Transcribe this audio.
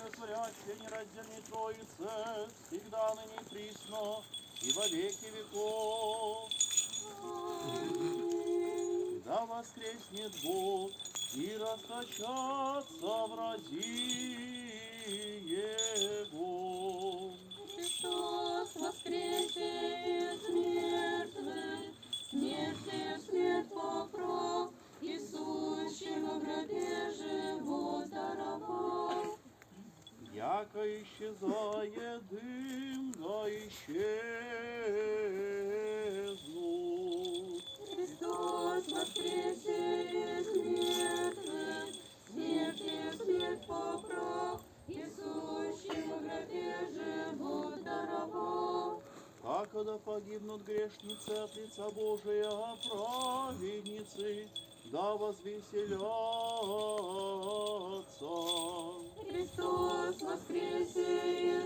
животворящей нераздельной Троице, всегда ныне и присно, и во веки веков. Да воскреснет Бог и расточатся врази Его. Христос воскресе из мертвых, смертью смерть покров, и сущий во гробе живот даровал. Яко исчезает дым, да исчезнут. Христос воскресе из мертвых, смертью смерть покров, и сущий во гробе живот даровал. Как когда погибнут грешницы от лица Божия, а праведницы да возвеселятся. Христос воскресе